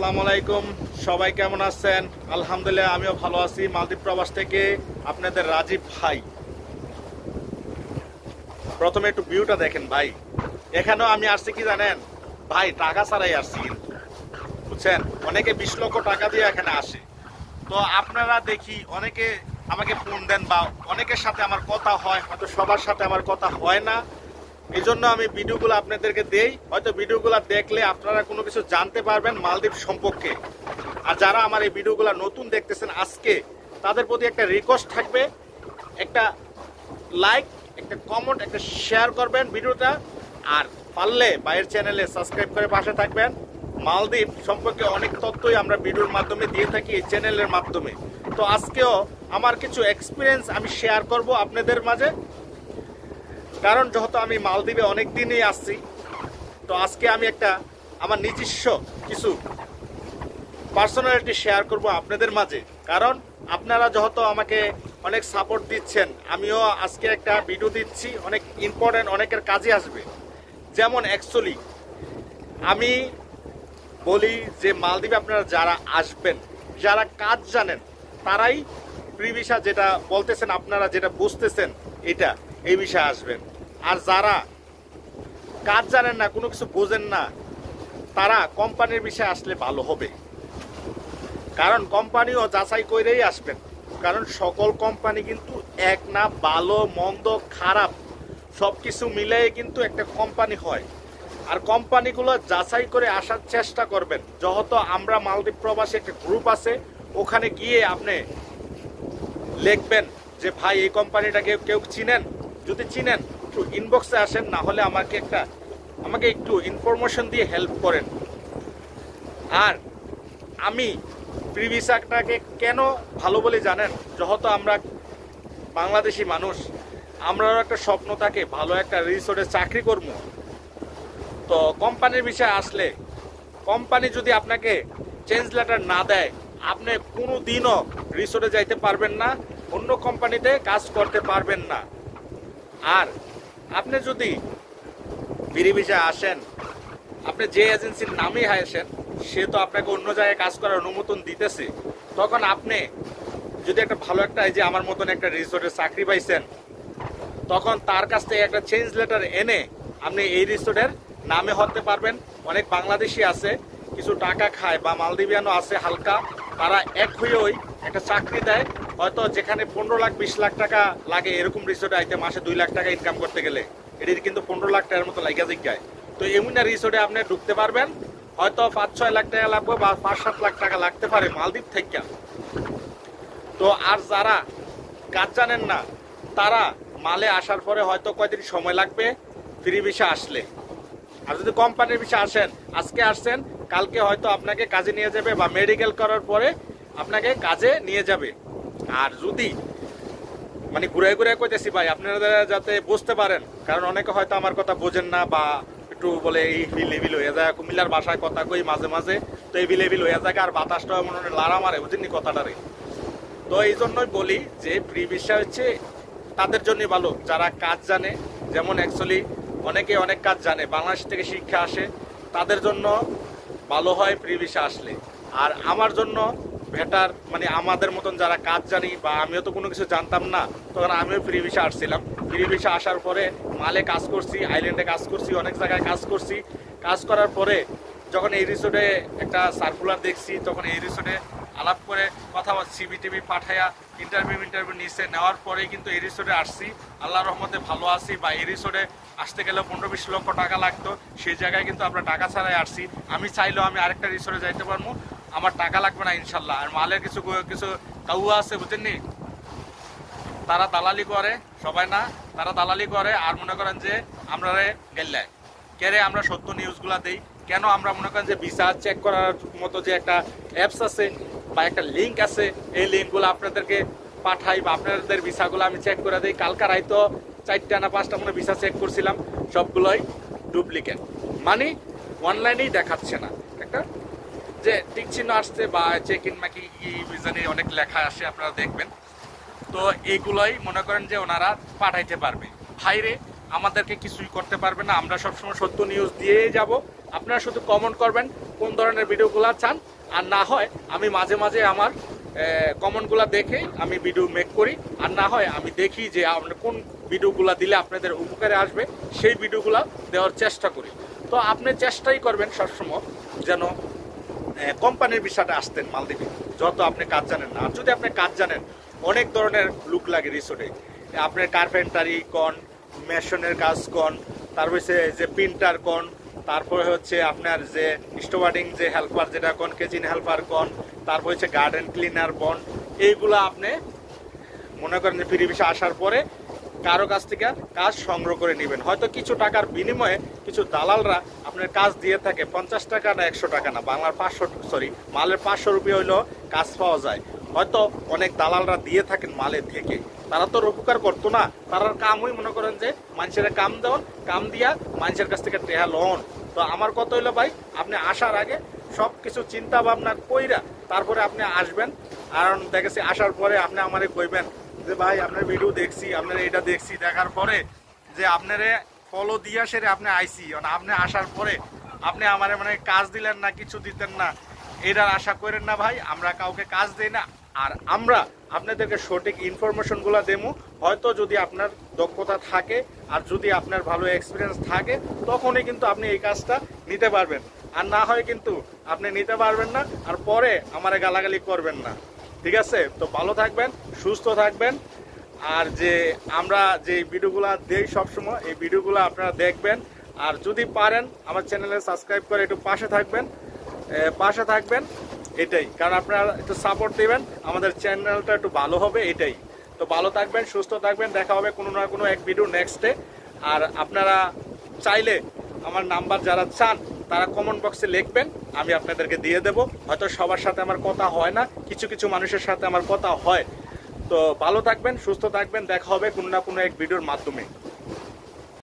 আসসালামু আলাইকুম, সবাই কেমন আছেন? আলহামদুলিল্লাহ আমিও ভালো আছি। মালদ্বীপ প্রবাস থেকে আপনাদের রাজীব ভাই। প্রথমে একটু ভিউটা দেখেন ভাই। এখানেও আমি আসছি কি জানেন ভাই, টাকা ছাড়াই আসছি কিন্তু, বুঝছেন? অনেকে 20 লক্ষ টাকা দিয়ে এখানে আসে। তো আপনারা দেখি অনেকে আমাকে ফোন দেন বা অনেকের সাথে আমার কথা হয়, হয়তো সবার সাথে আমার কথা হয় না। এই জন্য আমি ভিডিওগুলো আপনাদেরকে দেই, হয়তো ভিডিওগুলো দেখলে আপনারা কোনো কিছু জানতে পারবেন মালদ্বীপ সম্পর্কে। আর যারা আমার এই ভিডিওগুলো নতুন দেখতেছেন আজকে, তাদের প্রতি একটা রিকোয়েস্ট থাকবে, একটা লাইক, একটা কমেন্ট, একটা শেয়ার করবেন ভিডিওটা। আর পারলে বাইরের চ্যানেলে সাবস্ক্রাইব করে পাশে থাকবেন। মালদ্বীপ সম্পর্কে অনেক তথ্যই আমরা ভিডিওর মাধ্যমে দিয়ে থাকি এই চ্যানেলের মাধ্যমে। তো আজকেও আমার কিছু এক্সপিরিয়েন্স আমি শেয়ার করব আপনাদের মাঝে, কারণ যেহেতু আমি মালদ্বীপে অনেক দিনই আসছি। তো আজকে আমি একটা আমার নিজস্ব কিছু পার্সোনালিটি শেয়ার করব আপনাদের মাঝে, কারণ আপনারা যেহেতু আমাকে অনেক সাপোর্ট দিচ্ছেন, আমিও আজকে একটা ভিডিও দিচ্ছি, অনেক ইম্পর্টেন্ট, অনেকের কাজে আসবে। যেমন অ্যাকচুয়ালি আমি বলি যে মালদ্বীপে আপনারা যারা আসবেন, যারা কাজ জানেন, তারাই ফ্রি ভিসা যেটা বলতেছেন, আপনারা যেটা বুঝতেছেন এটা, এই বিষয়ে আসবেন। আর যারা কাজ জানেন না, কোনো কিছু বোঝেন না, তারা কোম্পানির বিষয়ে আসলে ভালো হবে। কারণ কোম্পানিও যাচাই করেই আসবেন, কারণ সকল কোম্পানি কিন্তু এক না, ভালো মন্দ খারাপ সব কিছু মিলিয়ে কিন্তু একটা কোম্পানি হয়। আর কোম্পানিগুলো যাচাই করে আসার চেষ্টা করবেন। যেহেতু আমরা মালদ্বীপ প্রবাসী একটা গ্রুপ আছে, ওখানে গিয়ে আপনি লিখবেন যে ভাই এই কোম্পানিটাকে কেউ চিনেন, যদি চিনেন একটু ইনবক্সে আসেন, না হলে আমাকে একটু ইনফরমেশন দিয়ে হেল্প করেন। আর আমি ফ্রি ভিসাটাকে কেন ভালো বলে জানেন? যেহেতু আমরা বাংলাদেশি মানুষ, আমরাও একটা স্বপ্ন থাকে ভালো একটা রিসোর্টে চাকরি করব। তো কোম্পানির বিষয়ে আসলে, কোম্পানি যদি আপনাকে চেঞ্জ লেটার না দেয়, আপনি কোনো দিনও রিসোর্টে যাইতে পারবেন না, অন্য কোম্পানিতে কাজ করতে পারবেন না। আর আপনি যদি ফ্রি ভিসায় আসেন, আপনি যে এজেন্সির নামেই আসেন, সে তো আপনাকে অন্য জায়গায় কাজ করার অনুমোদন দিতেছে। তখন আপনি যদি একটা ভালো একটা, এই যে আমার মতন একটা রিসোর্টে চাকরি পাইছেন, তখন তার কাছ থেকে একটা চেঞ্জ লেটার এনে আপনি এই রিসোর্টের নামে হতে পারবেন। অনেক বাংলাদেশি আছে, কিছু টাকা খায়, বা মালদ্বীপিয়ানও আছে হালকা, তারা এক হয়ে ওই একটা চাকরি দেয়, হয়তো যেখানে 15 লাখ 20 লাখ টাকা লাগে, এরকম রিসোর্টে আইতে মাসে 2 লাখ টাকা ইনকাম করতে গেলে এটির কিন্তু 15 লাখ টাকার মতো লাগা জিজ্ঞায়। তো এমন রিসোর্টে আপনি ঢুকতে পারবেন, হয়তো 5-6 লাখ টাকা লাগবে বা 5-7 লাখ টাকা লাগতে পারে মালদ্বীপ থেকে। তো আর যারা কাজ জানেন না, তারা মালে আসার পরে হয়তো কয়দিন সময় লাগবে ফ্রি ভিসা আসলে। আর যদি কোম্পানির ভিসা আসেন, আজকে আসছেন, কালকে হয়তো আপনাকে কাজে নিয়ে যাবে, বা মেডিকেল করার পরে আপনাকে কাজে নিয়ে যাবে। আর যদি মানে ঘুরে ঘুরে কইতেছি ভাই, আপনারা যাতে বুঝতে পারেন, কারণ অনেকে হয়তো আমার কথা বোঝেন না, বা একটু বলে এই লেভিল হয়ে যায়, কুমিল্লার ভাষায় কথা কই মাঝে মাঝে, তো এই লেভিল হয়ে যায়, আর বাতাসটা মনে হয় লাড়া মারে, বুঝেননি কথাটারে। তো এই জন্যই বলি যে ফ্রি ভিসা হচ্ছে তাদের জন্যই ভালো যারা কাজ জানে। যেমন অ্যাকচুয়ালি অনেকে অনেক কাজ জানে, বাংলাদেশ থেকে শিক্ষা আসে, তাদের জন্য ভালো হয় ফ্রি ভিসা আসলে। আর আমার জন্য বেটার, মানে আমাদের মতন যারা কাজ জানি, বা আমিও তো কোনো কিছু জানতাম না, তখন আমিও ফ্রি ভিসা আসছিলাম। ফ্রি ভিসা আসার পরে মালে কাজ করছি, আইল্যান্ডে কাজ করছি, অনেক জায়গায় কাজ করছি। কাজ করার পরে যখন এই রিসোর্টে একটা সার্কুলার দেখছি, তখন এই রিসোর্টে আলাপ করে কথা বলছি, সিভি টিভি পাঠাইয়া ইন্টারভিউ নিচে নেওয়ার পরেই কিন্তু এই রিসোর্টে আসছি। আল্লাহর রহমতে ভালো আছি। বা এই রিসোর্টে আসতে গেলে 15-20 লক্ষ টাকা লাগতো, সেই জায়গায় কিন্তু আমরা টাকা ছাড়াই আসছি। আমি চাইলেও আমি আরেকটা রিসোর্টে যাইতে পারবো, আমার টাকা লাগবে না ইনশাল্লাহ। আর মালের কিছু কাউয়া আছে, বুঝেননি, তারা দালালি করে, সবাই না, তারা দালালি করে। আর মনে করেন যে আমরা গেলে কেরে আমরা সত্য নিউজগুলা দেই কেন? আমরা মনে করেন যে ভিসা চেক করার মতো যে একটা অ্যাপস আছে বা একটা লিঙ্ক আছে, এই লিঙ্কগুলো আপনাদেরকে পাঠাই, বা আপনাদের ভিসাগুলো আমি চেক করে দিই। কালকার হয়তো 4টা না 5টা মনে ভিসা চেক করছিলাম, সবগুলোই ডুপ্লিকেট, মানে অনলাইনেই দেখাচ্ছে না। একটা যে টিক চিহ্ন আসছে, বা চেক ইন মাকি জানি অনেক লেখা আসে, আপনারা দেখবেন। তো এইগুলোই মনে করেন যে ওনারা পাঠাইতে পারবে। ভাইরে আমাদেরকে কিছুই করতে পারবে না, আমরা সবসময় সত্য নিউজ দিয়েই যাব। আপনারা শুধু কমেন্ট করবেন, কোন ধরনের ভিডিওগুলো চান, আর না হয় আমি মাঝে মাঝে আমার কমেন্টগুলো দেখে আমি ভিডিও মেক করি, আর না হয় আমি দেখি যে আপনার কোন ভিডিওগুলো দিলে আপনাদের উপকারে আসবে সেই ভিডিওগুলো দেওয়ার চেষ্টা করি। তো আপনি চেষ্টাই করবেন সবসময় যেন কোম্পানির বিষয়টা আসতেন মালদ্বীপে, যত আপনি কাজ জানেন না। আর যদি আপনি কাজ জানেন, অনেক ধরনের লুক লাগে রিসোর্টে, আপনার কার্পেন্টারি কন, মেশনের কাজ কন, তারপর হচ্ছে যে প্রিন্টার কন, তারপরে হচ্ছে আপনার যে স্টোভার্ডিং যে হেল্পার যেটা কন, কিচেন হেল্পার কন, তারপর হচ্ছে গার্ডেন ক্লিনার কন, এইগুলো আপনি মনে করেন যে ফ্রি ভিসা আসার পরে কারো কাছ থেকে কাজ সংগ্রহ করে নেবেন। হয়তো কিছু টাকার বিনিময়ে কিছু দালালরা আপনার কাজ দিয়ে থাকে 50 টাকা না 100 টাকা না, বাংলার মালের 500 রুপিয়া হইলেও কাজ পাওয়া যায়। হয়তো অনেক দালালরা দিয়ে থাকেন মালের থেকে, তারা তো উপকার করতো না, তারা কামই মনে করেন যে মানুষের কাম দেওয়ান, কাম দিয়া মানুষের কাছ থেকে টেহা লোন। তো আমার কথা হইলো ভাই, আপনি আসার আগে সব কিছু চিন্তা ভাবনা কইরা তারপরে আপনি আসবেন। আর দেখেছি আসার পরে আপনি আমারে কইবেন যে ভাই আপনার ভিডিও দেখছি, আপনার এটা দেখছি, দেখার পরে যে আপনারে ফলো দিয়ে সেরে আপনি আইসি, আপনি আসার পরে আপনি আমারে মানে কাজ দিলেন না, কিছু দিতেন না, এটার আশা করেন না ভাই। আমরা কাউকে কাজ দেই না, আর আমরা আপনাদেরকে সঠিক ইনফরমেশনগুলো দেবো। হয়তো যদি আপনার দক্ষতা থাকে আর যদি আপনার ভালো এক্সপিরিয়েন্স থাকে, তখনই কিন্তু আপনি এই কাজটা নিতে পারবেন, আর না হয় কিন্তু আপনি নিতে পারবেন না, আর পরে আমারে গালাগালি করবেন না। ঠিক আছে? তো ভালো থাকবেন, সুস্থ থাকবেন, আর যে আমরা যে ভিডিওগুলো দেই সবসময়, এই ভিডিওগুলো আপনারা দেখবেন। আর যদি পারেন আমার চ্যানেলে সাবস্ক্রাইব করে একটু পাশে থাকবেন, এটাই। কারণ আপনারা একটু সাপোর্ট দিবেন, আমাদের চ্যানেলটা একটু ভালো হবে, এটাই। তো ভালো থাকবেন, সুস্থ থাকবেন, দেখা হবে কোনো না কোনো এক ভিডিও নেক্সটে। আর আপনারা চাইলে আমার নাম্বার যারা চান তারা কমেন্ট বক্সে লিখবেন, আমি আপনাদেরকে দিয়ে দেব। হয়তো সবার সাথে আমার কথা হয় না, কিছু কিছু মানুষের সাথে আমার কথা হয়। তো ভালো থাকবেন, সুস্থ থাকবেন, দেখা হবে কোনো না কোনো এক ভিডিওর মাধ্যমে।